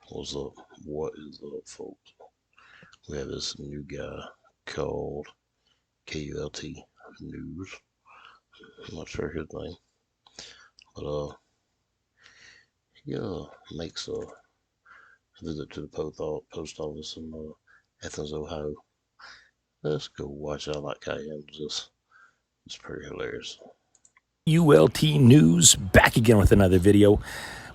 What's up? What is up, folks? We have this new guy called KULT News. I'm not sure his name, but he makes a visit to the post office in Athens, Ohio. Let's go watch out like I am. It's pretty hilarious. ULT News, back again with another video.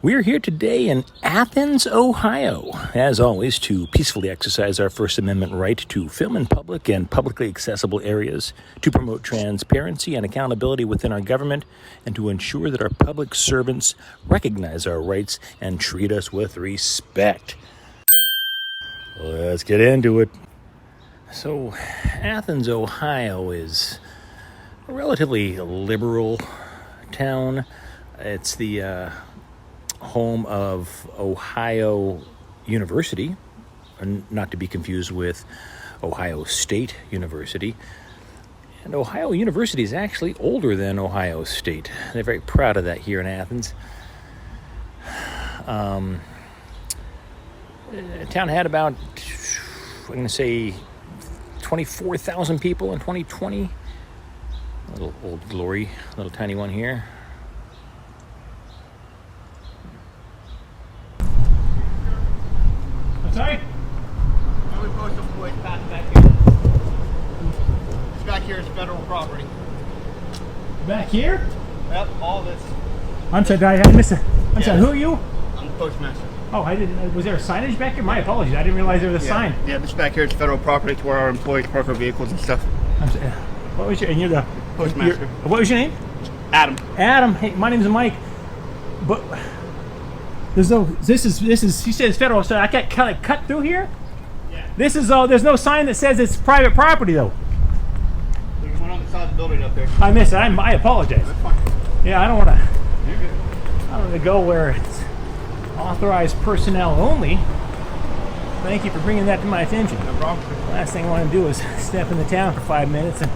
We're here today in Athens, Ohio, as always, to peacefully exercise our First Amendment right to film in public and publicly accessible areas, to promote transparency and accountability within our government, and to ensure that our public servants recognize our rights and treat us with respect. Let's get into it. So, Athens, Ohio is a relatively liberal town. It's the home of Ohio University, not to be confused with Ohio State University. And Ohio University is actually older than Ohio State. They're very proud of that here in Athens. The town had about, I'm going to say, 24,000 people in 2020. A little Old Glory, little tiny one here. Sorry? Only postal employees pass back here. This back here is federal property. Back here? Yep, all this. I'm sorry, I missed it. I'm sorry, who are you? I'm the postmaster. Oh, I didn't. Was there a signage back here? My apologies. I didn't realize there was a sign. Yeah, this back here is federal property to where our employees park our vehicles and stuff. I'm sorry. What was your? And you're the Postmaster. What was your name? Adam. Adam. Hey, my name's Mike. But there's no. This is. He says federal. So I got cut through here. Yeah. This is. There's no sign that says it's private property though. There's one on the side of the building up there. I missed it. I apologize. That's fine. Yeah, I don't want to. You're good. I don't want to go where it's authorized personnel only. Thank you for bringing that to my attention. No problem. Last thing I want to do is step in the town for 5 minutes and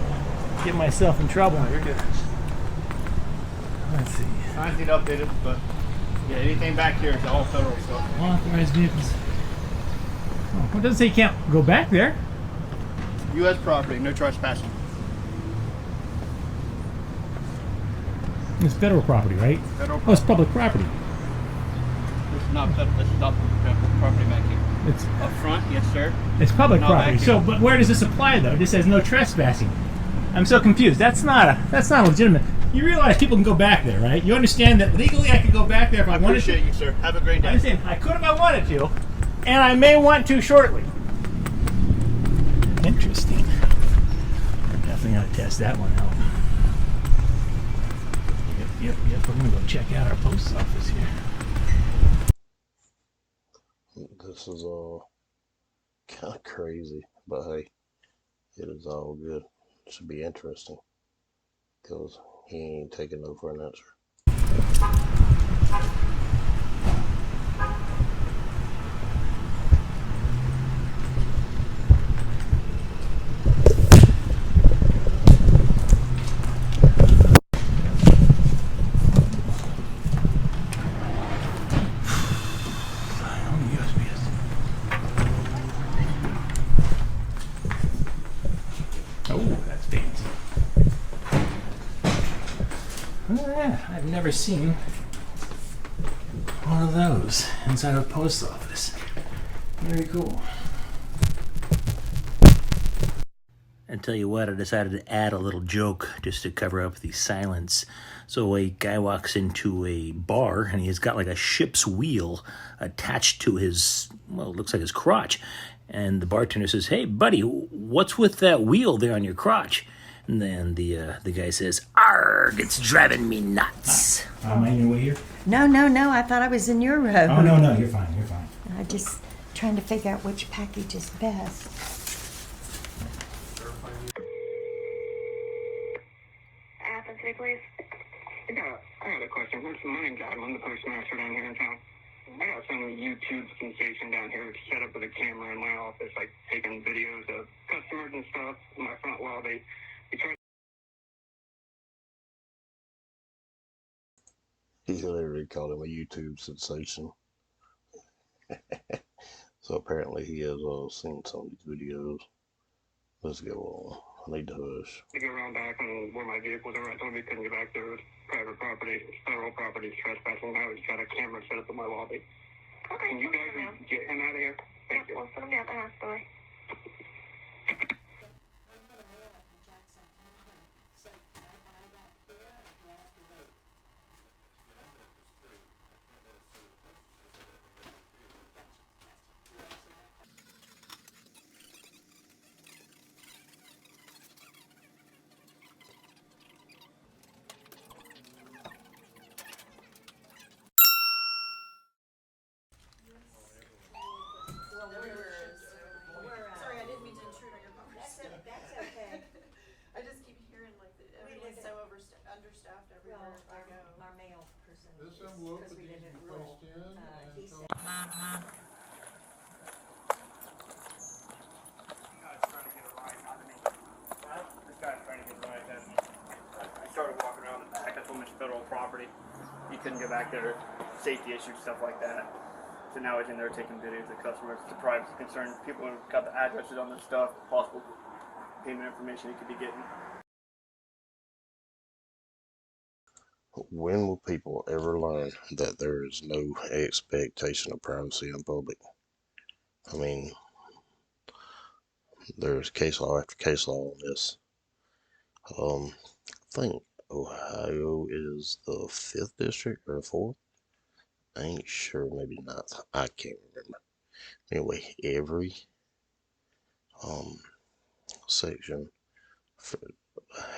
get myself in trouble. No, you're good. Let's see. Signs need updated, but yeah, anything back here is all federal stuff. Authorized vehicles. Oh, it doesn't say you can't go back there. U.S. property, no trespassing. It's federal property, right? Federal Oh, it's property. public property. This is not federal. This is not federal property back here. It's Up front, yes, sir. public Not property. back So, here. but where does this apply though? This says no trespassing. I'm so confused. That's not legitimate. You realize people can go back there, right? You understand that legally I could go back there if I wanted to. Appreciate you, sir. Have a great I day. understand. I could if I wanted to, and I may want to shortly. Interesting. Definitely gotta test that one out. Yep. We're gonna go check out our post office here. This is kind of crazy, but hey, it is all good. It should be interesting because he ain't taking no for an answer. Oh, that's fancy. I've never seen one of those inside a post office. Very cool. I tell you what, I decided to add a little joke just to cover up the silence. So a guy walks into a bar and he's got like a ship's wheel attached to his, well, it looks like his crotch. And the bartender says, "Hey, buddy, what's with that wheel there on your crotch?" And then the guy says, "Arg, it's driving me nuts." Am I in your way here? No. I thought I was in your row. Oh, no, you're fine. I'm just trying to figure out which package is best. Athens, please. Yeah, I had a question. My name's Adam. I'm the postmaster down here in town. I got some YouTube sensation down here set up with a camera in my office, like taking videos of customers and stuff in my front while they try. He literally called him a YouTube sensation. So apparently he has seen some of these videos. Let's go on. I need to hush. To go around back and where my vehicles are, I told him he couldn't get back there. It's private property, it's federal property, it's trespassing. Now he's got a camera set up in my lobby. Okay, can you guys get him out of here? Thank you. We'll put him down the hospital. Sorry, I didn't mean to intrude on your conversation. That's okay. I just keep hearing like everyone's so understaffed everywhere I go. Our mail person. This envelope because that we needs to didn't be roll. placed in He and said, This guy's trying to get a ride out of me. I started walking around the back. I told him it's federal property. He couldn't get back there. Safety issues, stuff like that. So now he's in there taking videos of customers. It's a privacy concern. People have got the addresses on their stuff, possible payment information he could be getting. When will people ever learn that there is no expectation of privacy in public? I mean, there's case law after case law on this. I think Ohio is the 5th district or 4th. I ain't sure, maybe 9th. I can't remember. Anyway, every section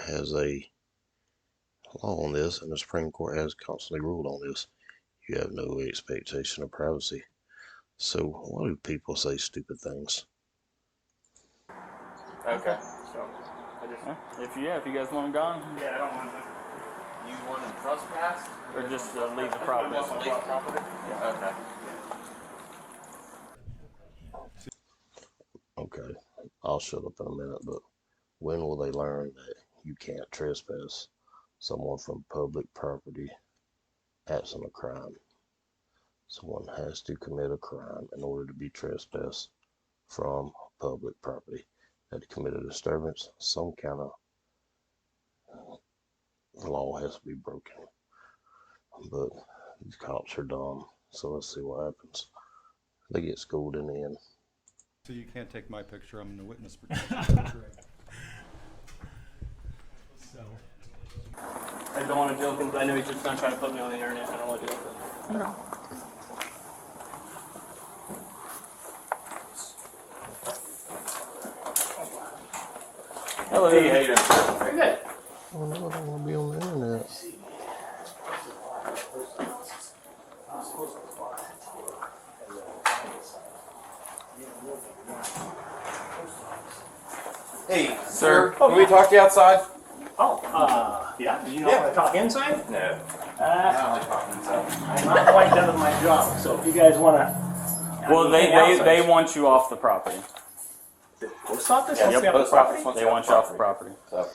has a law on this, and the Supreme Court has constantly ruled on this. You have no expectation of privacy. So why do people say stupid things? Okay. So, if you guys want him gone, yeah, I don't want him. You want him trespassed? Or just leave the property. Leave the property? Yeah. Okay. Okay, I'll shut up in a minute, but when will they learn that you can't trespass someone from public property absent a crime? Someone has to commit a crime in order to be trespassed from public property. Had to commit a disturbance, some kind of law has to be broken. But these cops are dumb, so let's see what happens. They get schooled in the end. so you can't take my picture. I'm in the witness protection. So. I don't want to joke him, but I know he's just not trying to put me on the internet. I don't want to do it. No. Hello. Hey, how you doing? Very good. Oh no, I don't want to be on the internet. Hey, sir, can we talk to you outside? Yeah, did you not want to talk inside? No. I only talking inside. I'm not quite done with my job, so if you guys want to... Well, they want you off the property. The post office? Yeah, wants me off post the property? office wants They you want you off the property. So,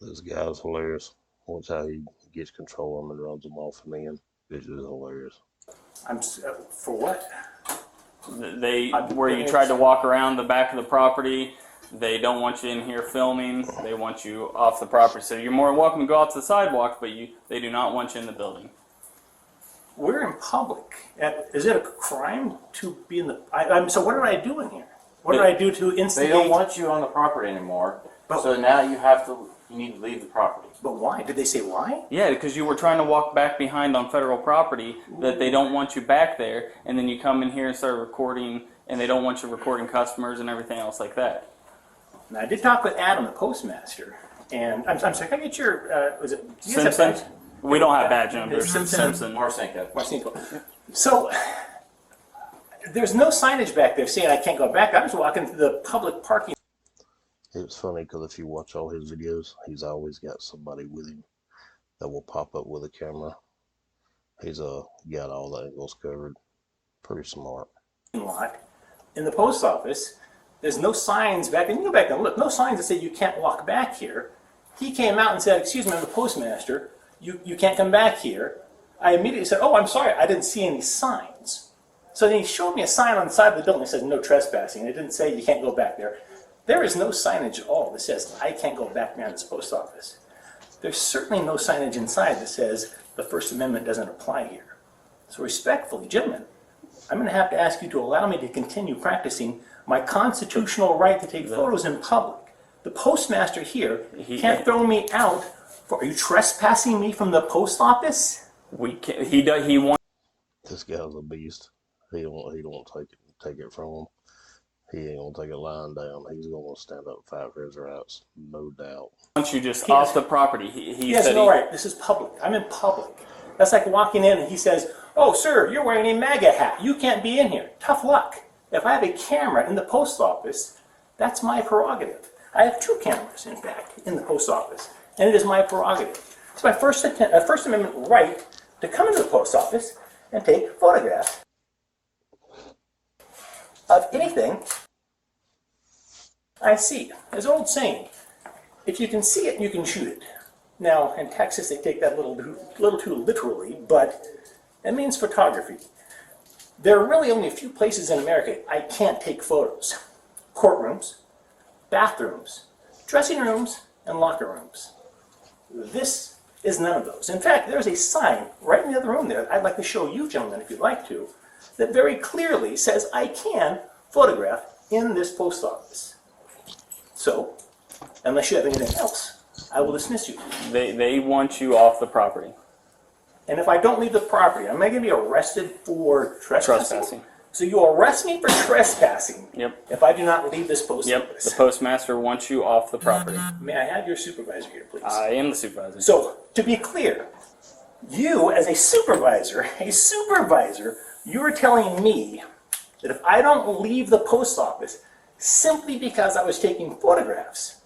This guy's hilarious. Watch how he gets control of them and runs them off in the end. This is hilarious. For what? Where you tried to walk around the back of the property, they don't want you in here filming. They want you off the property. So you're more than welcome to go out to the sidewalk, but they do not want you in the building. We're in public. Is it a crime to be in the... so what am I doing here? What did I do to instigate... they don't want you on the property anymore, But- so now you need to leave the property. But why? Did they say why? Yeah, because you were trying to walk back behind on federal property that they don't want you back there, and then you come in here and start recording, and they don't want you recording customers and everything else like that. Now, I did talk with Adam, the postmaster, and I'm sorry, can I get your... was it... do you guys have Simpson? badge? We don't have badge numbers. Simpson. Marcinko. Marcinko. So, there's no signage back there saying I can't go back. I was walking through the public parking. It's funny because if you watch all his videos, he's always got somebody with him that will pop up with a camera. He's got all the angles covered. Pretty smart. Lot in the post office. There's no signs back, and you go back and look, no signs that say you can't walk back here. He came out and said, excuse me, I'm the postmaster, you can't come back here. I immediately said, oh, I'm sorry, I didn't see any signs. So then he showed me a sign on the side of the building that says no trespassing. And it didn't say you can't go back there. There is no signage at all that says I can't go back behind this post office. There's certainly no signage inside that says the First Amendment doesn't apply here. So respectfully, gentlemen, I'm going to have to ask you to allow me to continue practicing my constitutional right to take photos in public. The postmaster here can't throw me out. Are you trespassing me from the post office? We can, he wants. This guy's a beast. He don't take it from him. He ain't gonna take it lying down. He's gonna stand up and fight for his rights, no doubt. Once you just off the property, he has said no right. This is public. I'm in public. That's like walking in and he says, "Oh, sir, you're wearing a MAGA hat. You can't be in here." Tough luck. If I have a camera in the post office, that's my prerogative. I have 2 cameras, in fact, in the post office, and it is my prerogative. It's my First Amendment right to come into the post office and take photographs of anything I see. There's an old saying, if you can see it, you can shoot it. Now, in Texas, they take that a little too literally, but it means photography. There are really only a few places in America I can't take photos. Courtrooms, bathrooms, dressing rooms, and locker rooms. This is none of those. In fact, there's a sign right in the other room there I'd like to show you, gentlemen, if you'd like to, that very clearly says I can photograph in this post office. So, unless you have anything else, I will dismiss you. They want you off the property. And if I don't leave the property, am I going to be arrested for trespassing? So you arrest me for trespassing if I do not leave this post office? The postmaster wants you off the property. May I have your supervisor here, please? I am the supervisor. So, to be clear, you as a supervisor, you are telling me that if I don't leave the post office simply because I was taking photographs,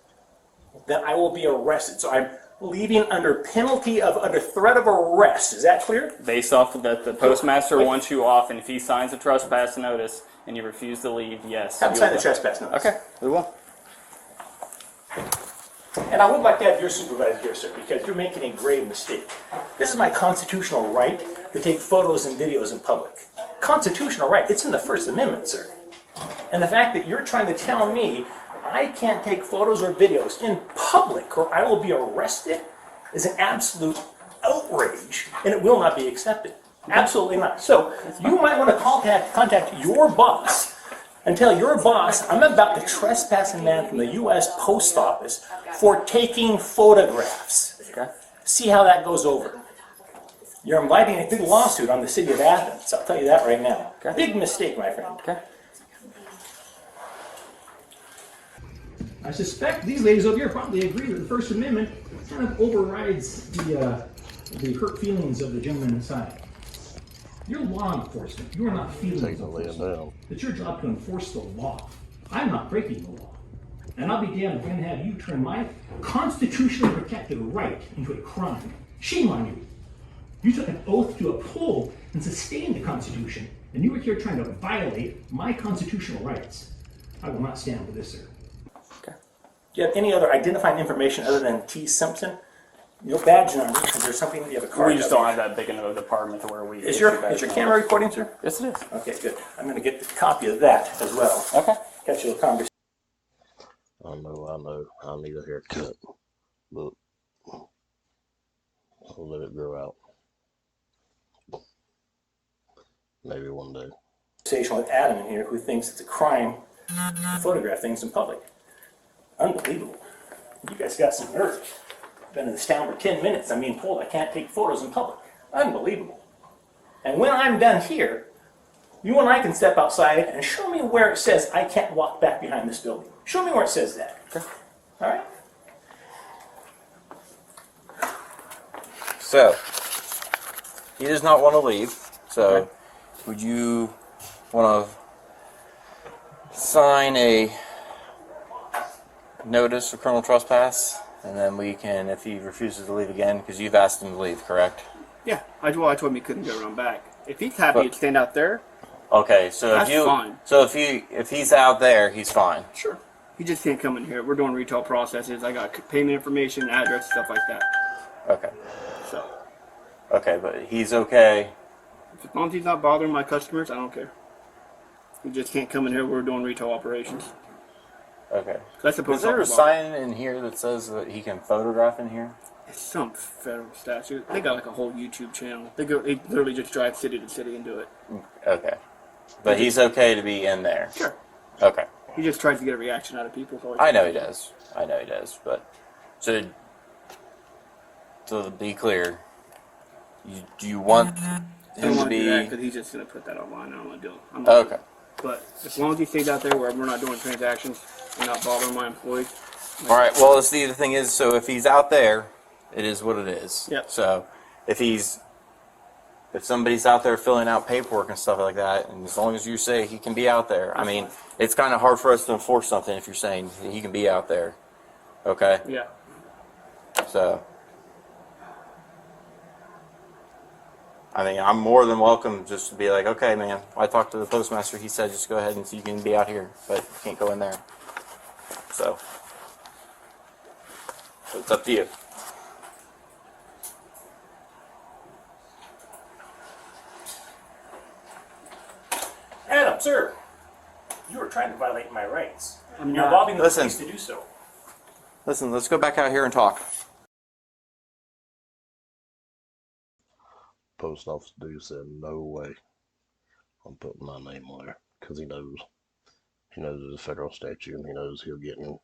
then I will be arrested. So I'm leaving under threat of arrest. Is that clear? Based off of that, the postmaster wants you off, and if he signs a trespass notice and you refuse to leave, yes. Have him sign the trespass notice. Okay, we will. And I would like to have your supervisor here, sir, because you're making a grave mistake. This is my constitutional right to take photos and videos in public. Constitutional right. It's in the First Amendment, sir. And the fact that you're trying to tell me I can't take photos or videos in public or I will be arrested is an absolute outrage, and it will not be accepted. Absolutely not. So you might want to contact your boss and tell your boss I'm about to trespass a man from the U.S. Post Office for taking photographs. Okay. See how that goes over. You're inviting a big lawsuit on the city of Athens. I'll tell you that right now. Okay. Big mistake, my friend. Okay. I suspect these ladies over here probably agree that the First Amendment kind of overrides the hurt feelings of the gentleman inside. You're law enforcement. You are not feelings enforcement. It's your job to enforce the law. I'm not breaking the law. And I'll be damned if I'm going to have you turn my constitutionally protected right into a crime. Shame on you. You took an oath to uphold and sustain the Constitution, and you were here trying to violate my constitutional rights. I will not stand for this, sir. Okay. Do you have any other identifying information other than T. Simpson? No badge number. Is there something that you have a card? We just don't have that big enough of a department to where we. Is your camera recording, sir? Yes, it is. Okay, good. I'm going to get the copy of that as well. Okay. Catch you a conversation. I know. I need a haircut, but I'll let it grow out. Maybe one day. Conversation with Adam in here, who thinks it's a crime to photograph things in public. Unbelievable. You guys got some nerve. Been in this town for 10 minutes. I'm being told I can't take photos in public. Unbelievable. And when I'm done here, you and I can step outside and show me where it says I can't walk back behind this building. Show me where it says that. Okay. All right? So, he does not want to leave. So, would you want to sign a notice of criminal trespass? And then we can, if he refuses to leave again, because you've asked him to leave, correct? Yeah, I told him he couldn't go around back. If he's happy to stand out there, okay. So that's fine. So if he's out there, he's fine. Sure. He just can't come in here. We're doing retail processes. I got payment information, address, stuff like that. Okay. So. Okay, but he's okay. As long as he's not bothering my customers, I don't care. You just can't come in here. We're doing retail operations. Okay. That's the Is there a sign in here that says that he can photograph in here? It's some federal statute. They got like a whole YouTube channel. They literally just drive city to city and do it. Okay. But he's okay to be in there? Sure. Okay. He just tries to get a reaction out of people. I know he does. But so to be clear, do you want him to be? Because he's just gonna put that online. I don't want to do it. Okay. But as long as he stays out there where we're not doing transactions and not bothering my employees. All right. Well, see, the thing is, so if he's out there, it is what it is. Yep. So if somebody's out there filling out paperwork and stuff like that, and as long as you say he can be out there, I mean, it's kind of hard for us to enforce something if you're saying he can be out there. Okay. Yeah. So, I mean, I'm more than welcome just to be like, okay, man, I talked to the postmaster. He said just go ahead and you can be out here, but you can't go in there. So it's up to you. Adam, sir, you are trying to violate my rights. I'm You're not. robbing the Listen. police to do so. Listen, let's go back out here and talk. Post office dude said, no way I'm putting my name on there, because he knows it's a federal statute, and he knows he'll get in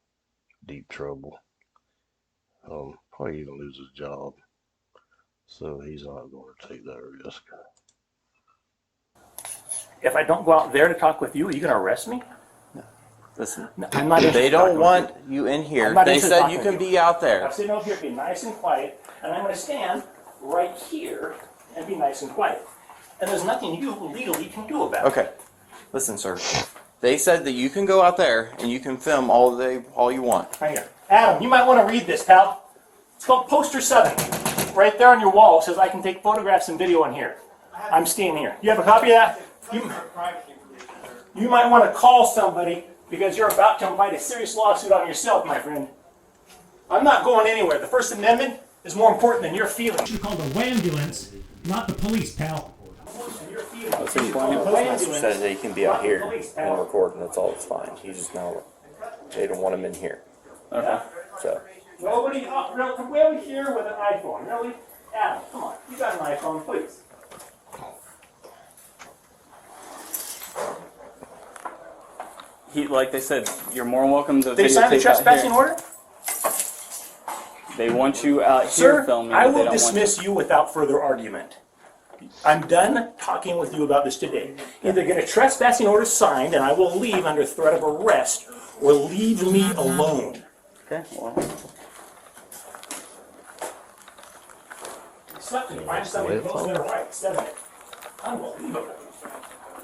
deep trouble. Probably even lose his job. So he's not going to take that risk. If I don't go out there to talk with you, are you going to arrest me? Listen, No, I'm not interested they in talking don't with want you in here. I'm not They interested in said you talking can with be out there. I'm sitting over here being nice and quiet, and I'm going to stand right here and be nice and quiet. And there's nothing you legally can do about it. Okay. Listen, sir. They said that you can go out there and you can film all you want. Right here. Adam, you might want to read this, pal. It's called Poster 7. Right there on your wall, it says I can take photographs and video in here. I'm staying here. You have a copy of that? You might want to call somebody because you're about to invite a serious lawsuit on yourself, my friend. I'm not going anywhere. The First Amendment is more important than your feelings. You called the ambulance, not the police, pal. The postmaster says that he can be out here and record, and that's all. It's fine. He's just not. They don't want him in here. Okay. So. Nobody over here with an iPhone. Really? Adam, come on. You got an iPhone, please. Like they said, you're more welcome to They signed the videotape out trespassing here. order? They want you out here Sir, filming. I but they will don't dismiss you without further argument. I'm done talking with you about this today. Either get a trespassing order signed and I will leave under threat of arrest, or leave me alone. Okay. Well, Something, find somebody who knows their rights, doesn't it? Unbelievable.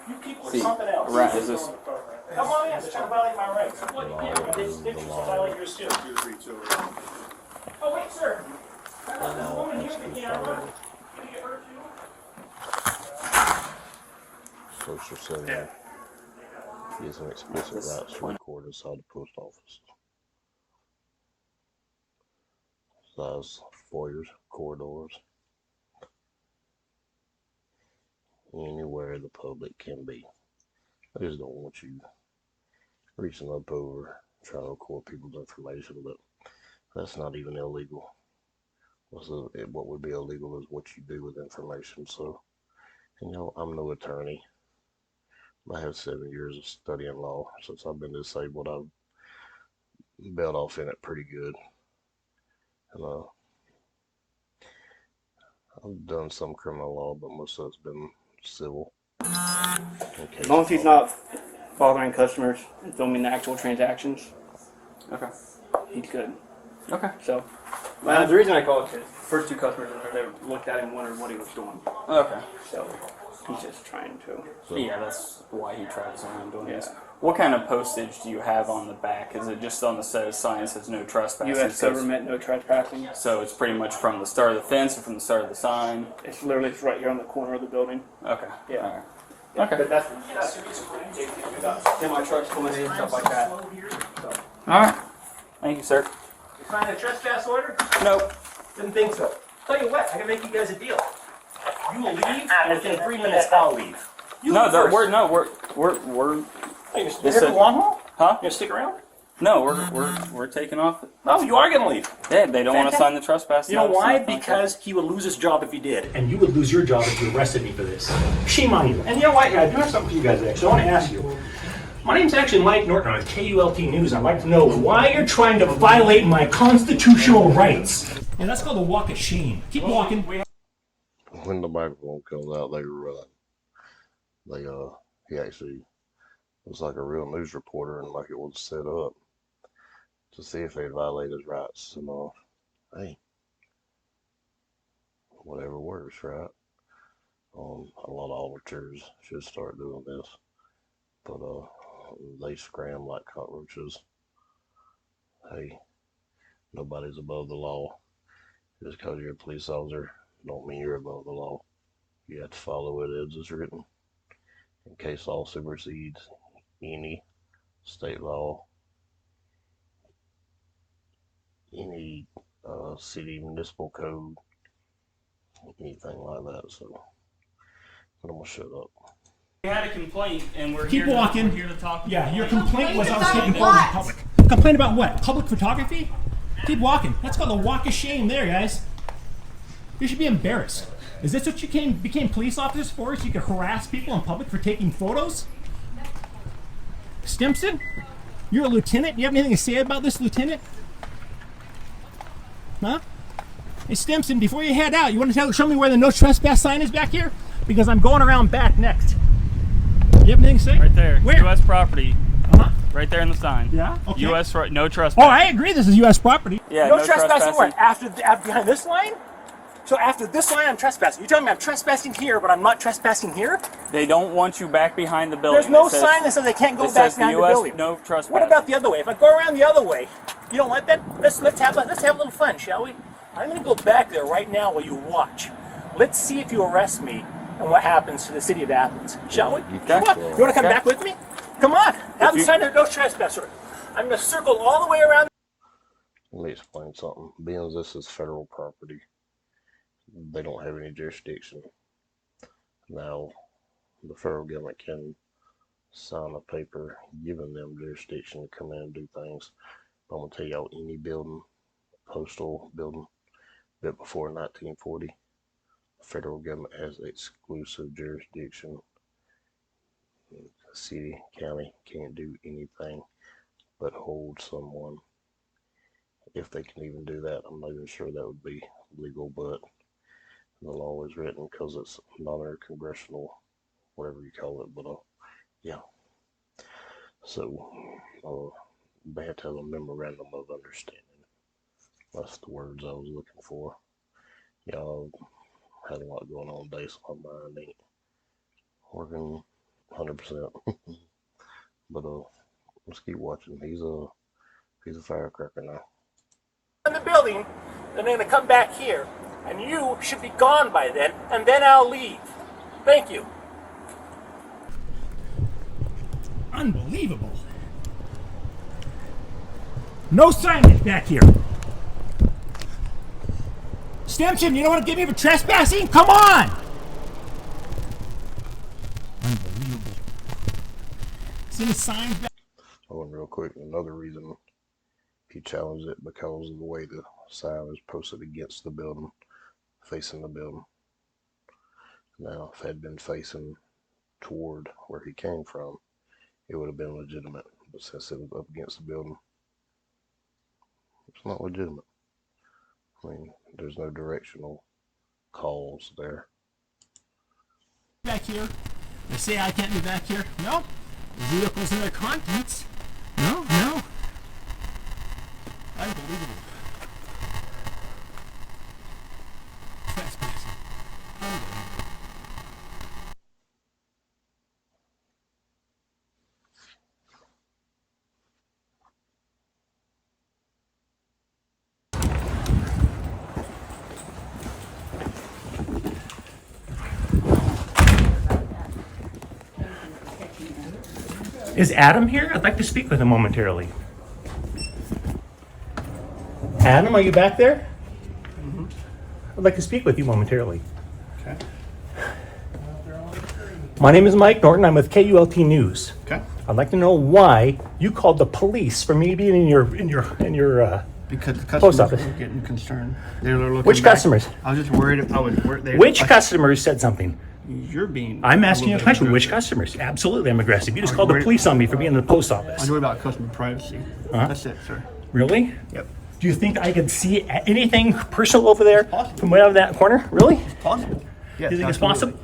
You people are see, something else. right? Is this? Come on in, they're trying to violate my rights. What you can't, but they can violate yours too. Oh, wait, sir. There's a woman here with the camera. Can you get her too? Social setting. He has an explicit rights to record inside the post office. Size foyers, corridors. Anywhere the public can be. I just don't want you reaching up over trying to record people's information, but that's not even illegal. What would be illegal is what you do with information. So, I'm no attorney. I have 7 years of studying law. Since I've been disabled, I've bailed off in it pretty good. And I've done some criminal law, but most of it's been civil. As long as he's not bothering customers and filming the actual transactions, Okay. he's good. Okay. So, the reason I called, because first two customers in there, they looked at him and wondered what he was doing. Okay. So, he's just trying to. Yeah, that's why he tries around doing this. Yeah. What kind of postage do you have on the back? Is it just on the set of sign that says no trespassing? U.S. government, no trespassing. So it's pretty much from the start of the fence or from the start of the sign? It's literally right here on the corner of the building. Okay. Yeah. All right. Okay. But that's the reason why we got semi-trucks coming in and stuff like that. So. All right. Thank you, sir. You signed a trespass order? Nope. Didn't think so. Tell you what, I can make you guys a deal. You will leave, and within 3 minutes I'll leave. You No, leave first. We're Hey, This you're here for the is- long haul? huh? You gonna stick around? No, we're taking off. Oh, you are gonna leave. Yeah, they don't want to sign the trespass. You know notice, why? nothing like that. Because he would lose his job if he did, and you would lose your job if you arrested me for this. Shame on you. And you know what? I do have something for you guys actually. I want to ask you. My name's actually Mike Norton. I'm with KULT News. I'd like to know why you're trying to violate my constitutional rights. And that's called a walk of shame. Keep walking. When the microphone comes out, they run. He actually was like a real news reporter, and like it was set up to see if they'd violate his rights. And hey, whatever works, right? A lot of auditors should start doing this, but they scram like cockroaches. Hey, nobody's above the law. Just because you're a police officer, don't mean you're above the law. You have to follow it as it's written. In case law supersedes any state law, any city municipal code, anything like that. So, but I'm gonna shut up. We had a complaint, and we're Keep here walking. To, we're here to talk. Yeah, your complaint was I was taking photos What? in public. Complaint about what? Public photography? Keep walking. That's called a walk of shame there, guys. You should be embarrassed. Is this what you became police officers for? So you could harass people in public for taking photos? Stimson? You're a lieutenant? You have anything to say about this, lieutenant? Huh? Hey, Stimson, before you head out, you want to show me where the no trespass sign is back here? Because I'm going around back next. You have anything to say? Right there. Where? U.S. property. Uh-huh. Right there in the sign. Yeah? Okay. U.S. No trespass. Oh, I agree this is U.S. property. Yeah, no no trespassing where? trespassing. After behind this line? So after this line, I'm trespassing. You're telling me I'm trespassing here, but I'm not trespassing here? They don't want you back behind the building. There's no It says- sign that says I can't go it back says behind the US building. No trespass. What about the other way? If I go around the other way, you don't want that? Let's have a little fun, shall we? I'm going to go back there right now while you watch. Let's see if you arrest me and what happens to the city of Athens, shall we? Come on. You want to come back with me? Come on. Have the sign of no trespasser. I'm going to circle all the way around. Let me explain something. Being this is federal property, they don't have any jurisdiction. Now, the federal government can sign a paper giving them jurisdiction to come in and do things. But I'm going to tell y'all, any building, postal building, built before 1940, the federal government has exclusive jurisdiction. The city, county can't do anything but hold someone. If they can even do that, I'm not even sure that would be legal, but the law is written because it's not under congressional, whatever you call it, but yeah. So they have to have a memorandum of understanding. That's the words I was looking for. Y'all had a lot going on today, so my mind ain't working 100%. But let's keep watching. He's a firecracker now. In the building, then they're going to come back here, and you should be gone by then, and then I'll leave. Thank you. Unbelievable. No signage back here. Stimson, you don't want to give me for trespassing? Come on! Unbelievable. See any signs back? Oh, and real quick, another reason he challenged it because of the way the sign is posted against the building, facing the building. Now, if it had been facing toward where he came from, it would have been legitimate. But since it was up against the building, it's not legitimate. I mean, there's no directional calls there. Back here. They say I can't be back here. No. The vehicles and their contents. No. Unbelievable. Trespassing. Unbelievable. Is Adam here? I'd like to speak with him momentarily. Adam, are you back there? I'd like to speak with you momentarily. Okay. My name is Mike Norton. I'm with KULT News. Okay. I'd like to know why you called the police for me being in your Because the Post customers office. were getting concerned. They were looking Which back. customers? I was just worried if I was worried. Which customers said something? You're being. I'm asking you a little bit question. Which aggressive. customers? Absolutely, I'm aggressive. You just I was called the worried- police on me for being in the post I office. was worried about customer privacy. That's it, sir. Really? Yep. Do you think I could see anything personal over there possible. from way out of that corner? Really? Possible. Yes, You think it's absolutely. possible?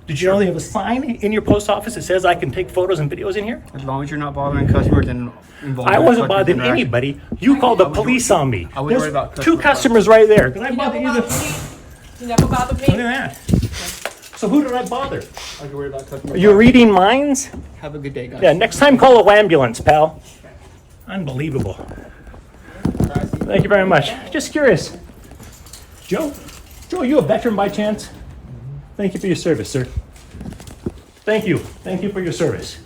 Did you know they have a sign in your post office that says I can take photos and videos in here? As long as you're not bothering customers and involved. I in wasn't customer bothering interaction. anybody. You called the I was police worried- on me. I was There's worried about two customer customers right there. Did I You bother never you? bothered me. You never bothered Look me. at that. So who did I bother? I was worried about customer. You're reading minds? Have a good day, guys. Yeah, next time call a ambulance, pal. Unbelievable. Thank you very much. Just curious. Joe? Joe, are you a veteran by chance? Thank you for your service, sir. Thank you. Thank you for your service.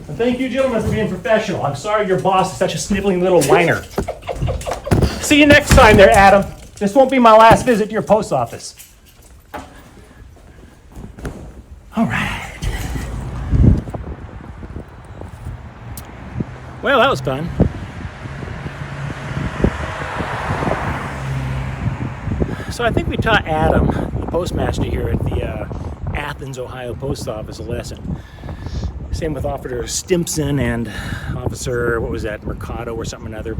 And thank you, gentlemen, for being professional. I'm sorry your boss is such a sniveling little whiner. See you next time there, Adam. This won't be my last visit to your post office. All right. Well, that was fun. So I think we taught Adam, the postmaster here at the Athens, Ohio post office, a lesson. Same with Officer Stimpson and Officer, what was that, Mercado or something or another.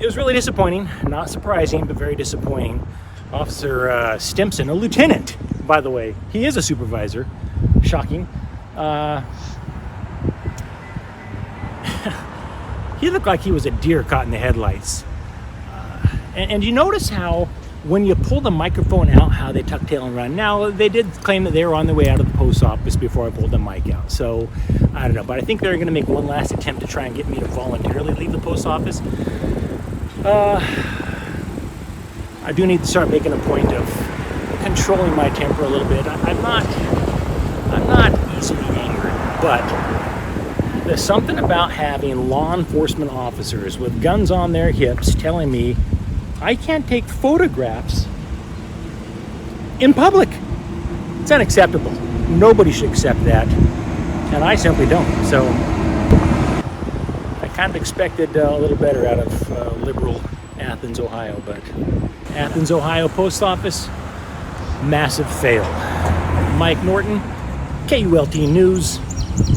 It was really disappointing, not surprising, but very disappointing. Officer Stimpson, a lieutenant, by the way, he is a supervisor, shocking. He looked like he was a deer caught in the headlights. And you notice how when you pull the microphone out, how they tuck tail and run. Now, they did claim that they were on their way out of the post office before I pulled the mic out. So, I don't know. But I think they're going to make one last attempt to try and get me to voluntarily leave the post office. I do need to start making a point of controlling my temper a little bit. I'm not easily angered, but there's something about having law enforcement officers with guns on their hips telling me I can't take photographs in public. It's unacceptable. Nobody should accept that, and I simply don't. So I kind of expected a little better out of liberal Athens, Ohio, but Athens, Ohio post office, massive fail. Mike Norton, KULT News,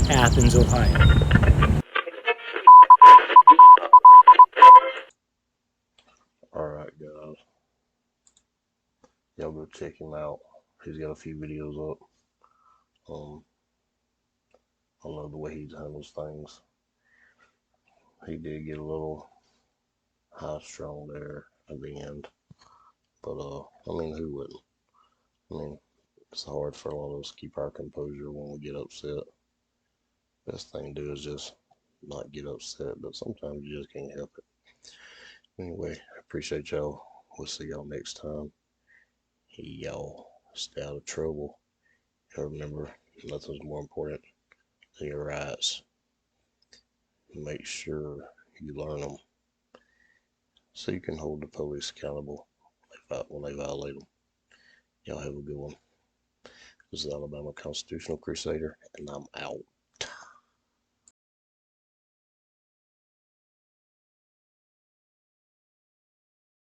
Athens, Ohio. Alright, guys. Y'all go check him out. He's got a few videos up. I love the way he handles things. He did get a little high-strung there at the end. But, I mean, who wouldn't? I mean, it's hard for a lot of us to keep our composure when we get upset. Best thing to do is just not get upset, but sometimes you just can't help it. Anyway, I appreciate y'all. We'll see y'all next time. Y'all stay out of trouble. And remember, nothing's more important than your rights. Make sure you learn them so you can hold the police accountable when they violate them. Y'all have a good one. This is Alabama Constitutional Crusader, and I'm out.